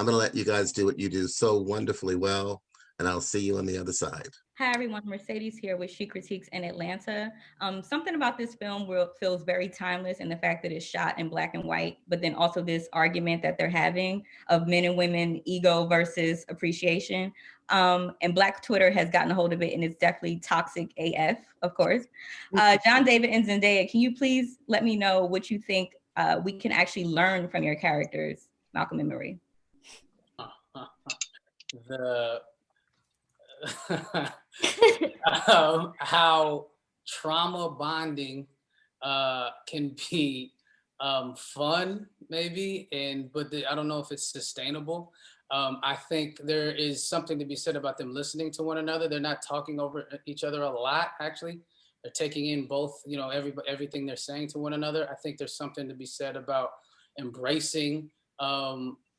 I'm going to let you guys do what you do so wonderfully well, and I'll see you on the other side. Hi everyone, Mercedes here with She Critiques in Atlanta. Something about this film feels very timeless in the fact that it's shot in black and white, but then also this argument that they're having of men and women ego versus appreciation. And Black Twitter has gotten a hold of it, and it's definitely toxic AF, of course. John David and Zendaya, can you please let me know what you think we can actually learn from your characters, Malcolm and Marie? How trauma bonding can be fun, maybe, but I don't know if it's sustainable. I think there is something to be said about them listening to one another. They're not talking over each other a lot, actually. They're taking in both, everything they're saying to one another. I think there's something to be said about embracing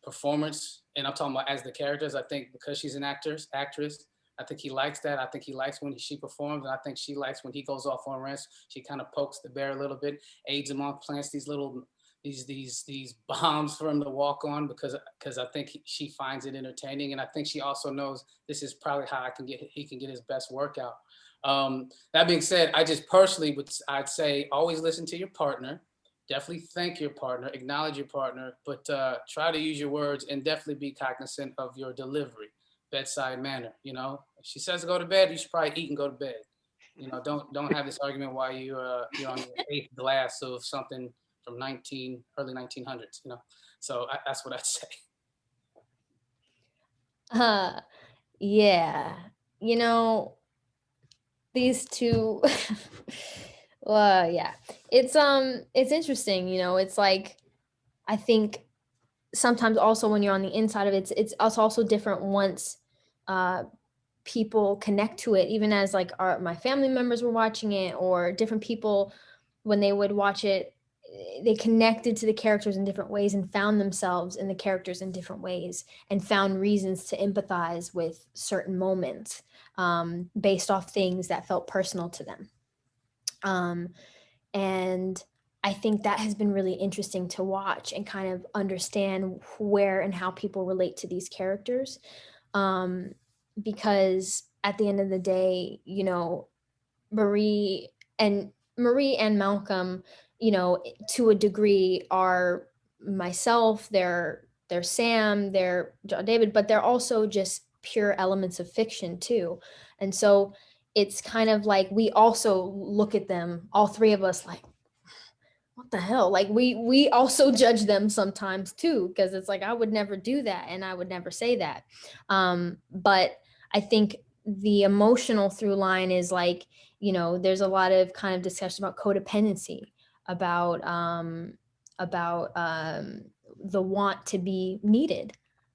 performance. And I'm talking about as the characters. I think because she's an actress, I think he likes that. I think he likes when she performs, and I think she likes when he goes off on rants. She kind of pokes the bear a little bit, aids him on, plants these little these bombs for him to walk on because I think she finds it entertaining, and I think she also knows this is probably how he can get his best workout. That being said, I just personally I'd say always listen to your partner. Definitely thank your partner, acknowledge your partner, but try to use your words and definitely be cognizant of your delivery, bedside manner. If she says to go to bed, you should probably eat and go to bed. Don't have this argument while you're on your 8th glass of something from early 1900s. So that's what I'd say. Yeah, these two. Well, yeah, it's interesting. It's like, I think sometimes also when you're on the inside of it, it's also different once people connect to it, even as like my family members were watching it, or different people when they would watch it, they connected to the characters in different ways and found themselves in the characters in different ways and found reasons to empathize with certain moments based off things that felt personal to them. And I think that has been really interesting to watch and kind of understand where and how people relate to these characters. Because at the end of the day, Marie and Malcolm, to a degree are myself, they're Sam, they're John David, but they're also just pure elements of fiction too. And so it's kind of like we also look at them, all three of us, like, what the hell? Like we also judge them sometimes too, because it's like, I would never do that and I would never say that. But I think the emotional through line is like, there's a lot of kind of discussion about codependency, about the want to be needed,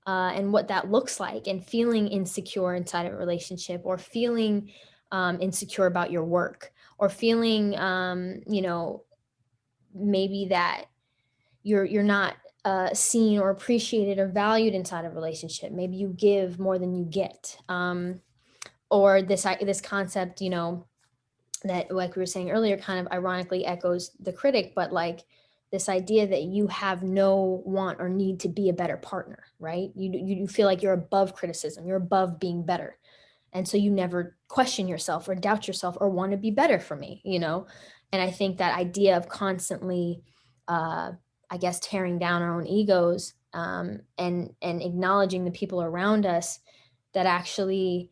and what that looks like, and feeling insecure inside of a relationship, or feeling insecure about your work, or feeling maybe that you're not seen or appreciated or valued inside a relationship. Maybe you give more than you get, or this concept, that, like we were saying earlier, kind of ironically echoes the critic, but like this idea that you have no want or need to be a better partner, right? You feel like you're above criticism, you're above being better, and so you never question yourself or doubt yourself or want to be better for me, And I think that idea of constantly, I guess, tearing down our own egos, and acknowledging the people around us, that actually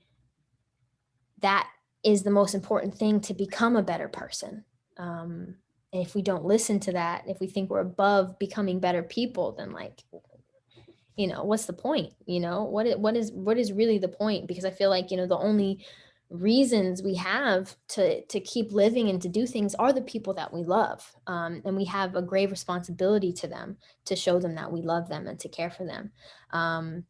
that is the most important thing to become a better person. And if we don't listen to that, if we think we're above becoming better people, then like, what's the point? What is really the point? Because I feel like, the only reasons we have to keep living and to do things are the people that we love. And we have a grave responsibility to them, to show them that we love them and to care for them. And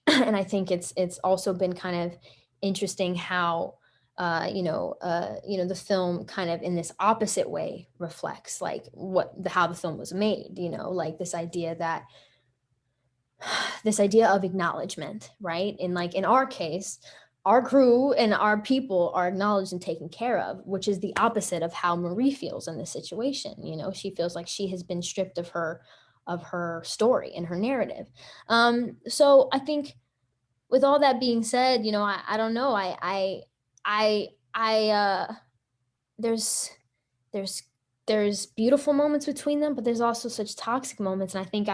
I think it's also been kind of interesting how, the film kind of in this opposite way reflects like how the film was made, like this idea of acknowledgement, right? And like in our case, our crew and our people are acknowledged and taken care of, which is the opposite of how Marie feels in this situation. She feels like she has been stripped of her her story and her narrative. So I think with all that being said, you know, I don't know. There's beautiful moments between them, but there's also such toxic moments. And I think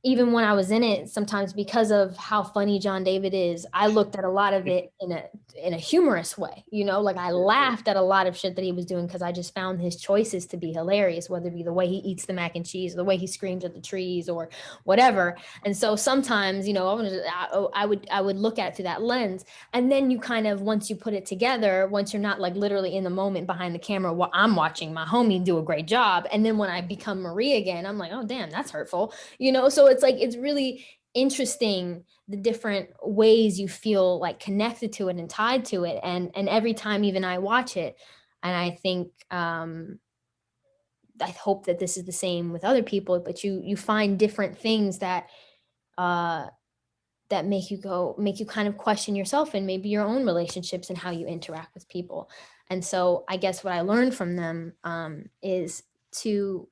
even when I was in it, sometimes because of how funny John David is, I looked at a lot of it in a humorous way, you know, like I laughed at a lot of shit that he was doing because I just found his choices to be hilarious, whether it be the way he eats the mac and cheese, or the way he screams at the trees, or whatever. And so sometimes, you know, I would look at it through that lens, and then you kind of, once you put it together, once you're not like literally in the moment behind the camera, while I'm watching my homie do a great job, and then when I become Marie again, I'm like, oh damn, that's hurtful, you know. So it's like, it's really interesting the different ways you feel like connected to it and tied to it. And every time even I watch it, and I think I hope that this is the same with other people, but you find different things that that make you kind of question yourself and maybe your own relationships and how you interact with people. And so I guess what I learned from them is to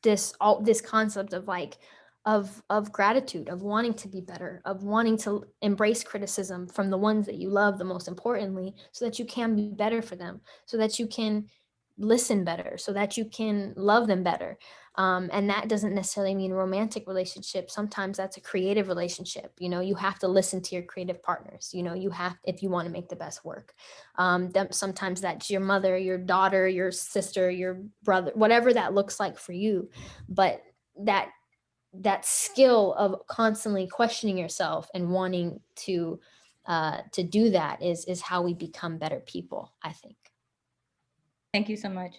this concept of like of gratitude, of wanting to be better, of wanting to embrace criticism from the ones that you love the most importantly, so that you can be better for them, so that you can listen better, so that you can love them better. And that doesn't necessarily mean romantic relationship. Sometimes that's a creative relationship. You know, you have to listen to your creative partners. You know, you have, if you want to make the best work. Sometimes that's your mother, your daughter, your sister, your brother, whatever that looks like for you. But that skill of constantly questioning yourself and wanting to do that is how we become better people, I think. Thank you so much.